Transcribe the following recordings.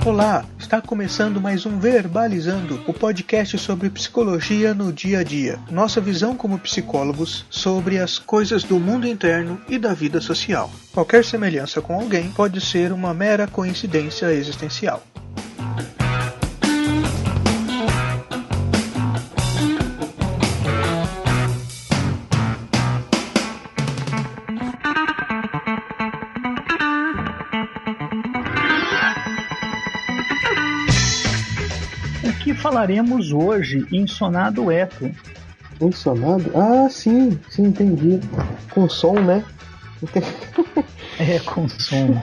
Olá, está começando mais um Verbalizando, o podcast sobre psicologia no dia a dia. Nossa visão como psicólogos sobre as coisas do mundo interno e da vida social. Qualquer semelhança com alguém pode ser uma mera coincidência existencial. Falaremos hoje em sonado eco. Em sonado? Ah, sim, entendi. Com som, né? Com som.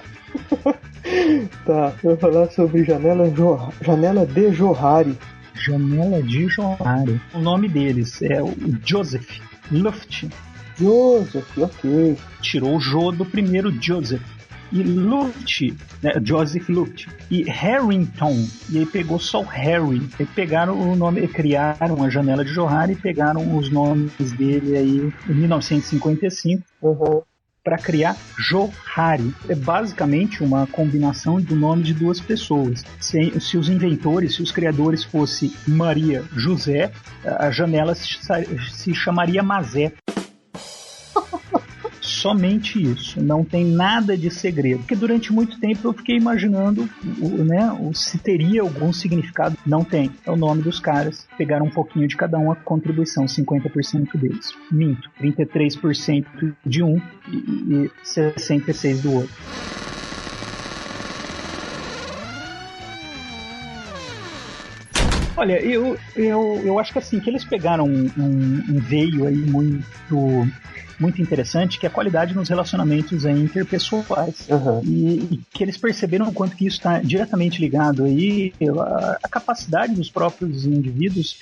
Tá, eu vou falar sobre janela de Johari. Janela de Johari. O nome deles é o Joseph Luft. Joseph, ok. Tirou o Jo do primeiro Joseph. E Luft, né, Joseph Luft, e Harrington, e aí pegou só o Harry, e pegaram o nome, criaram a janela de Johari e pegaram os nomes dele aí em 1955 para criar Johari. É basicamente uma combinação do nome de duas pessoas. Se os inventores, se os criadores fossem Maria José, a janela se chamaria Mazé. Somente isso, não tem nada de segredo. Porque durante muito tempo eu fiquei imaginando se teria algum significado. Não tem. É o nome dos caras. Pegaram um pouquinho de cada um, a contribuição, 50% deles. Minto, 33% de um e 66% do outro. Olha, eu acho que assim, que eles pegaram um veio aí muito interessante, que é a qualidade nos relacionamentos interpessoais. E que eles perceberam o quanto que isso está diretamente ligado aí a capacidade dos próprios indivíduos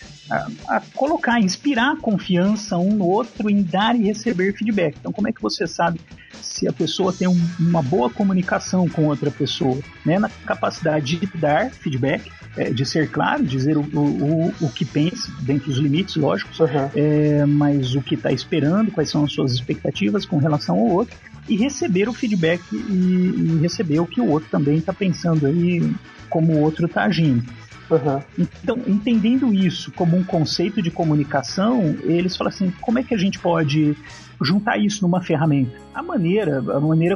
a colocar, inspirar confiança um no outro em dar e receber feedback. Então, como é que você sabe se a pessoa tem uma boa comunicação com outra pessoa, né? Na capacidade de dar feedback, de ser claro, dizer o que pensa, dentro dos limites lógicos, mas o que está esperando, quais são as suas expectativas com relação ao outro, e receber o feedback e receber o que o outro também está pensando aí, como o outro está agindo. Então, entendendo isso como um conceito de comunicação, eles falam assim, como é que a gente pode juntar isso numa ferramenta? A maneira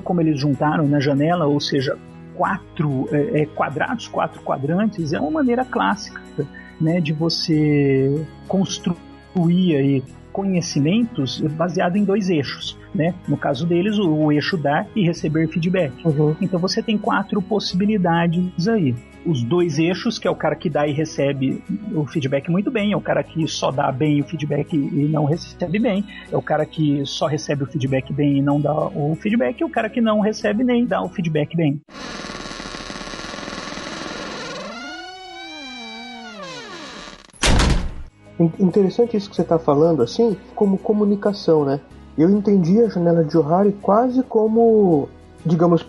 como eles juntaram na janela, ou seja, 4 quadrantes, é uma maneira clássica, né, de você construir aí conhecimentos baseado em 2 eixos, né? No caso deles, o eixo dar e receber feedback. Então você tem 4 possibilidades aí. Os 2 eixos, que é o cara que dá e recebe o feedback muito bem, é o cara que só dá bem o feedback e não recebe bem, é o cara que só recebe o feedback bem e não dá o feedback, e o cara que não recebe nem dá o feedback bem. Interessante isso que você está falando, assim, como comunicação, né? Eu entendi a janela de Johari quase como, digamos,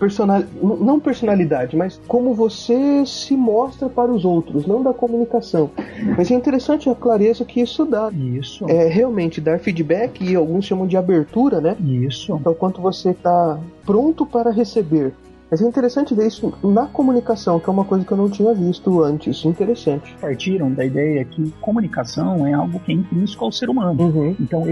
não personalidade, mas como você se mostra para os outros, não da comunicação. Mas é interessante a clareza que isso dá. Isso. É realmente dar feedback, e alguns chamam de abertura, né? Isso. Então, quanto você está pronto para receber. Mas é interessante ver isso na comunicação, que é uma coisa que eu não tinha visto antes. Interessante. Partiram da ideia que comunicação é algo que é intrínseco ao ser humano. Então,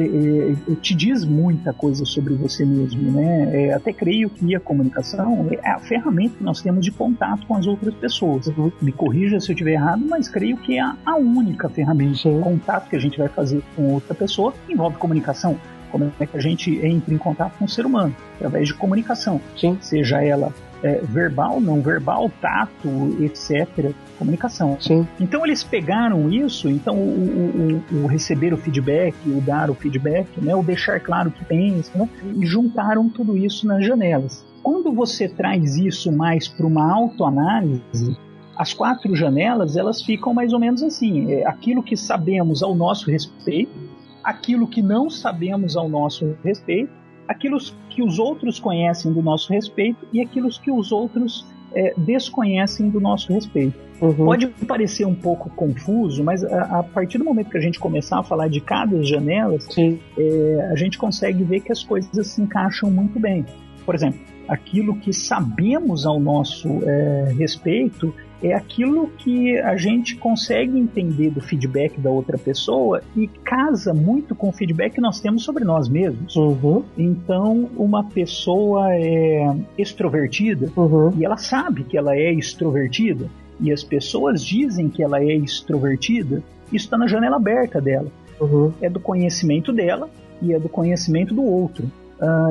te diz muita coisa sobre você mesmo, né? Até creio que a comunicação é a ferramenta que nós temos de contato com as outras pessoas. Me corrija se eu estiver errado, mas creio que é a única ferramenta de contato que a gente vai fazer com outra pessoa envolve comunicação. Como é que a gente entra em contato com o ser humano? Através de comunicação. Seja ela verbal, não verbal, tato, etc. Comunicação. Então eles pegaram isso, então o receber o feedback, o dar o feedback, né, o deixar claro o que pensa, né, e juntaram tudo isso nas janelas. Quando você traz isso mais para uma autoanálise, as 4 janelas, elas ficam mais ou menos assim, aquilo que sabemos ao nosso respeito, aquilo que não sabemos ao nosso respeito, aquilo que os outros conhecem do nosso respeito e aquilo que os outros desconhecem do nosso respeito. Pode parecer um pouco confuso, mas a partir do momento que a gente começar a falar de cada janela, a gente consegue ver que as coisas se encaixam muito bem. Por exemplo, aquilo que sabemos ao nosso respeito é aquilo que a gente consegue entender do feedback da outra pessoa e casa muito com o feedback que nós temos sobre nós mesmos. Então, uma pessoa é extrovertida e ela sabe que ela é extrovertida e as pessoas dizem que ela é extrovertida, isso está na janela aberta dela. É do conhecimento dela e é do conhecimento do outro.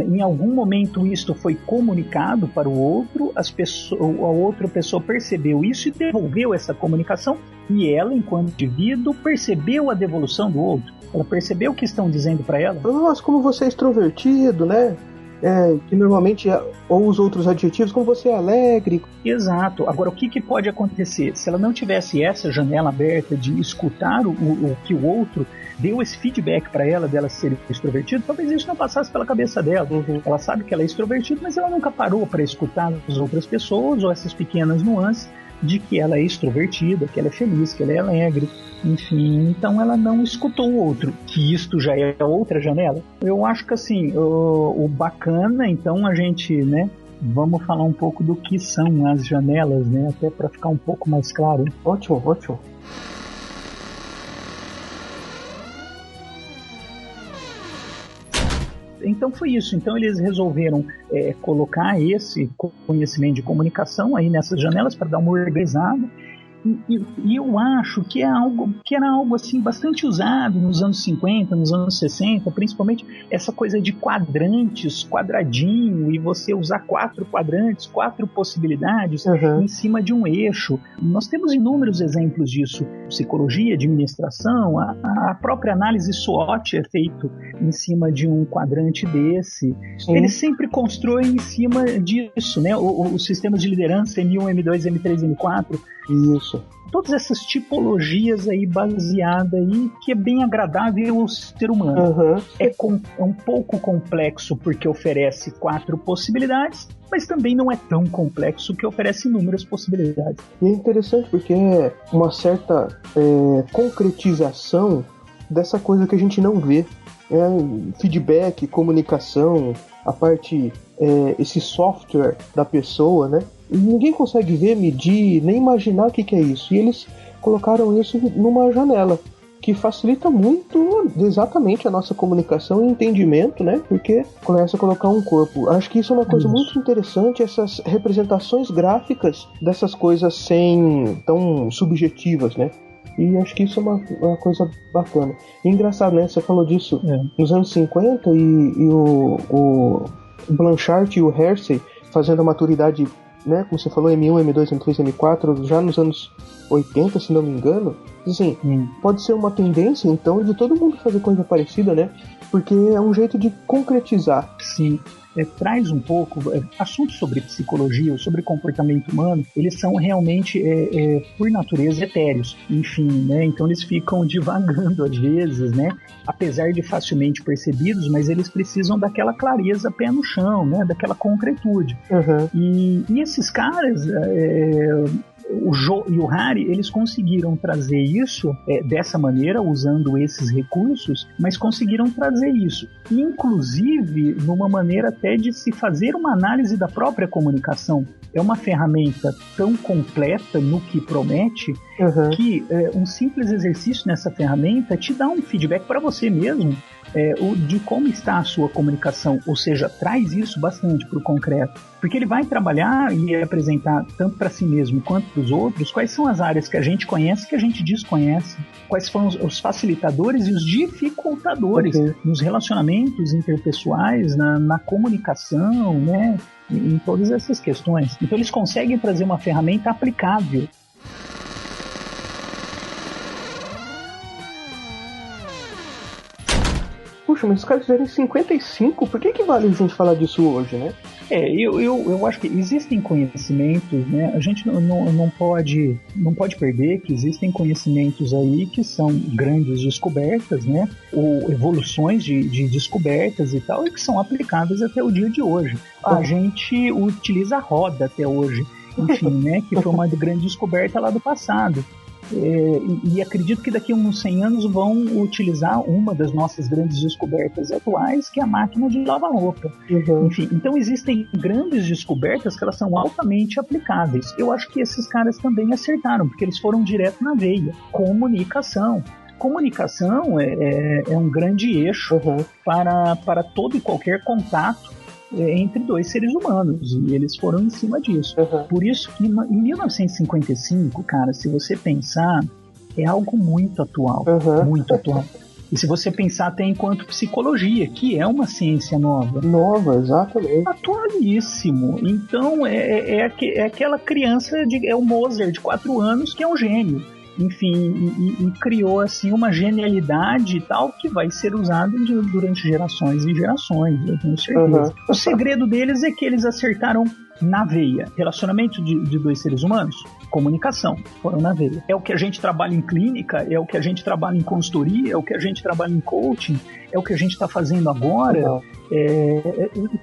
Em algum momento isto foi comunicado para o outro, a outra pessoa percebeu isso e devolveu essa comunicação, e ela, enquanto indivíduo, percebeu a devolução do outro. Ela percebeu o que estão dizendo para ela. Nossa, como você é extrovertido, né? Que normalmente, ou os outros adjetivos, como você é alegre. Exato. Agora, o que pode acontecer? Se ela não tivesse essa janela aberta de escutar o que o outro deu esse feedback para ela, dela ser extrovertida, talvez isso não passasse pela cabeça dela. Ela sabe que ela é extrovertida, mas ela nunca parou para escutar as outras pessoas ou essas pequenas nuances de que ela é extrovertida, que ela é feliz, que ela é alegre, enfim, então ela não escutou o outro, que isto já é outra janela. Eu acho que assim, o bacana, então a gente, né, vamos falar um pouco do que são as janelas, né, até para ficar um pouco mais claro. Ótimo. Então foi isso. Então eles resolveram colocar esse conhecimento de comunicação aí nessas janelas para dar uma organizada. E eu acho que era algo assim bastante usado nos anos 50, nos anos 60, principalmente essa coisa de quadrantes, quadradinho, e você usar 4 quadrantes, 4 possibilidades em cima de um eixo. Nós temos inúmeros exemplos disso. Psicologia, administração, a própria análise SWOT é feito em cima de um quadrante desse. Eles sempre constroem em cima disso, né? Os sistemas de liderança, M1, M2, M3, M4. Isso. Todas essas tipologias aí baseadas aí, que é bem agradável ao ser humano. É um pouco complexo porque oferece 4 possibilidades, mas também não é tão complexo que oferece inúmeras possibilidades. E é interessante porque é uma certa concretização dessa coisa que a gente não vê. Feedback, comunicação, a parte, esse software da pessoa, né? E ninguém consegue ver, medir, nem imaginar o que é isso. E eles colocaram isso numa janela, que facilita muito exatamente a nossa comunicação e entendimento, né? Porque começa a colocar um corpo. Acho que isso é uma coisa muito interessante, essas representações gráficas dessas coisas tão subjetivas, né? E acho que isso é uma coisa bacana. E engraçado, né? Você falou disso nos anos 50 e o Blanchard e o Hersey fazendo a maturidade, né? Como você falou, M1, M2, M3, M4, já nos anos 80, se não me engano. Assim, pode ser uma tendência, então, de todo mundo fazer coisa parecida, né? Porque é um jeito de concretizar. Sim. Traz um pouco assuntos sobre psicologia ou sobre comportamento humano, eles são realmente por natureza etéreos, enfim, né? Então eles ficam divagando às vezes, né? Apesar de facilmente percebidos, mas eles precisam daquela clareza pé no chão, né? Daquela concretude. E esses caras, o Jo e o Harry, eles conseguiram trazer isso dessa maneira, usando esses recursos, mas conseguiram trazer isso, inclusive numa maneira até de se fazer uma análise da própria comunicação. É uma ferramenta tão completa no que promete que um simples exercício nessa ferramenta te dá um feedback para você mesmo de como está a sua comunicação, ou seja, traz isso bastante para o concreto, porque ele vai trabalhar e apresentar tanto para si mesmo quanto para os outros quais são as áreas que a gente conhece e que a gente desconhece, quais foram os facilitadores e os dificultadores nos relacionamentos interpessoais, na comunicação, né, em todas essas questões. Então eles conseguem trazer uma ferramenta aplicável. Puxa, mas os caras fizeram em 55, por que vale a gente falar disso hoje, né? Eu acho que existem conhecimentos, né? A gente não pode perder que existem conhecimentos aí que são grandes descobertas, né? Ou evoluções de descobertas e tal, e que são aplicáveis até o dia de hoje. A gente utiliza a roda até hoje, enfim, né? Que foi uma grande descoberta lá do passado. E acredito que daqui a uns 100 anos vão utilizar uma das nossas grandes descobertas atuais, que é a máquina de lavar roupa. Enfim, então existem grandes descobertas que elas são altamente aplicáveis. Eu acho que esses caras também acertaram, porque eles foram direto na veia. Comunicação é um grande eixo para todo e qualquer contato entre dois seres humanos, e eles foram em cima disso. Por isso que em 1955, cara, se você pensar, é algo muito atual, muito atual. E se você pensar até enquanto psicologia, que é uma ciência nova. Nova, exatamente. Atualíssimo. Então é aquela criança, é o Mozart de 4 anos, que é um gênio. Enfim, e criou assim uma genialidade e tal que vai ser usada durante gerações e gerações, eu tenho certeza. O segredo deles é que eles acertaram na veia. Relacionamento de dois seres humanos, comunicação, foram na veia. É o que a gente trabalha em clínica, é o que a gente trabalha em consultoria, é o que a gente trabalha em coaching, é o que a gente está fazendo agora.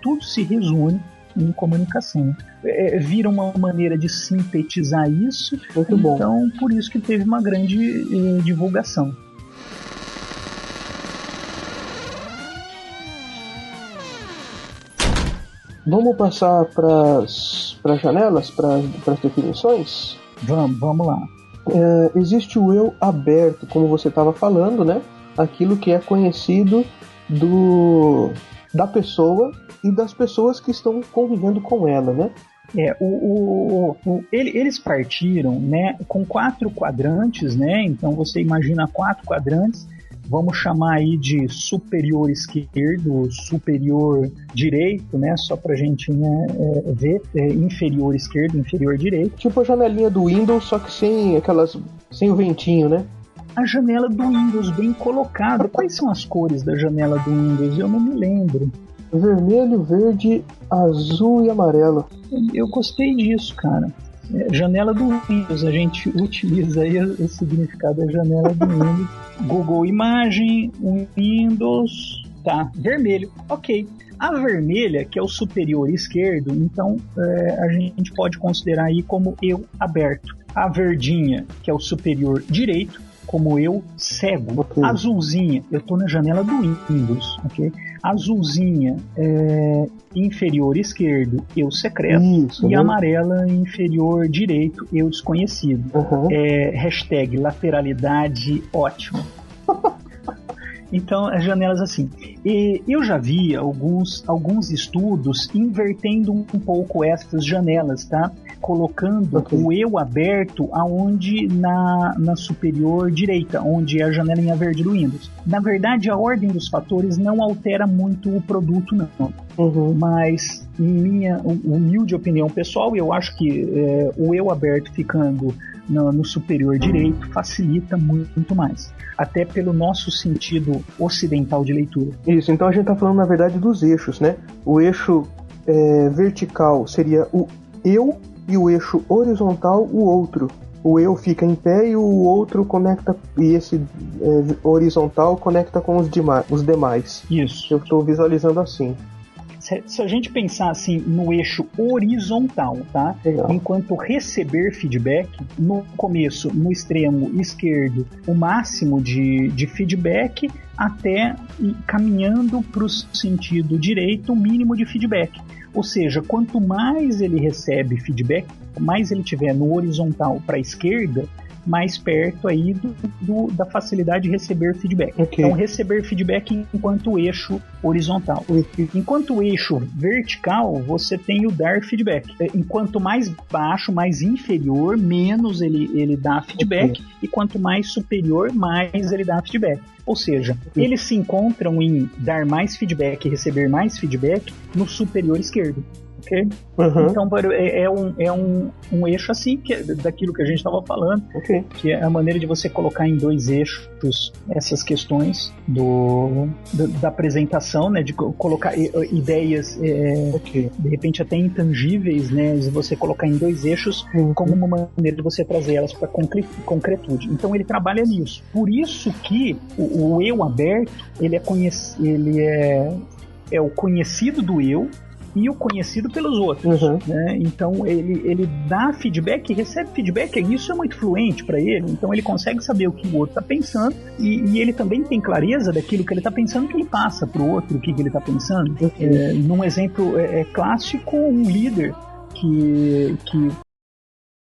Tudo se resume em comunicação. Vira uma maneira de sintetizar isso. Muito bom. Então, por isso que teve uma grande divulgação. Vamos passar para as janelas, para as definições? Vamos lá. Existe o eu aberto, como você estava falando, né? Aquilo que é conhecido da pessoa e das pessoas que estão convivendo com ela, né? Eles partiram, né, com 4 quadrantes, né? Então você imagina 4 quadrantes, vamos chamar aí de superior esquerdo, superior direito, né? Só pra gente, né, ver, inferior esquerdo, inferior direito. Tipo a janelinha do Windows, só que sem o ventinho, né? A janela do Windows, bem colocada. Quais são as cores da janela do Windows? Eu não me lembro. Vermelho, verde, azul e amarelo. Eu gostei disso, cara. Janela do Windows, a gente utiliza aí o significado da janela do Windows. Google Imagem, Windows, tá, vermelho, ok. A vermelha, que é o superior esquerdo, então a gente pode considerar aí como eu aberto. A verdinha, que é o superior direito, como eu cego. Okay. Azulzinha, eu tô na janela do Windows, ok? Azulzinha, inferior esquerdo, eu secreto. Isso, e amarela, inferior direito, eu desconhecido. Hashtag lateralidade ótimo. Então, as janelas assim. Eu já vi alguns estudos invertendo um pouco essas janelas, tá? Colocando o eu aberto aonde na superior direita, onde é a janelinha verde do Windows. Na verdade, a ordem dos fatores não altera muito o produto, não. Mas, em minha humilde opinião pessoal, eu acho que o eu aberto ficando no superior direito facilita muito mais. Até pelo nosso sentido ocidental de leitura. Isso, então a gente está falando na verdade dos eixos, né? O eixo vertical seria o eu e o eixo horizontal o outro. O eu fica em pé e o outro conecta, e esse horizontal conecta com os demais. Isso. Eu estou visualizando assim. Se a gente pensar assim no eixo horizontal, tá? Legal. Enquanto receber feedback, no começo, no extremo esquerdo, o máximo de feedback, até caminhando para o sentido direito, o mínimo de feedback. Ou seja, quanto mais ele recebe feedback, mais ele tiver no horizontal para a esquerda, mais perto aí da facilidade de receber feedback. Então, receber feedback enquanto eixo horizontal. Enquanto o eixo vertical, você tem o dar feedback. Enquanto mais baixo, mais inferior, menos ele dá feedback. E quanto mais superior, mais ele dá feedback. Ou seja, eles se encontram em dar mais feedback e receber mais feedback no superior esquerdo. Okay? Então é um eixo assim, que é daquilo que a gente estava falando, que é a maneira de você colocar em 2 eixos essas questões da apresentação, né, de colocar ideias de repente até intangíveis, né, de você colocar em 2 eixos como uma maneira de você trazer elas para concretude. Então ele trabalha nisso. Por isso que o eu aberto ele é o conhecido do eu, e o conhecido pelos outros. Né? Então ele dá feedback, recebe feedback, e isso é muito fluente para ele, então ele consegue saber o que o outro está pensando e ele também tem clareza daquilo que ele está pensando, que ele passa para o outro o que ele está pensando. Num exemplo clássico, um líder que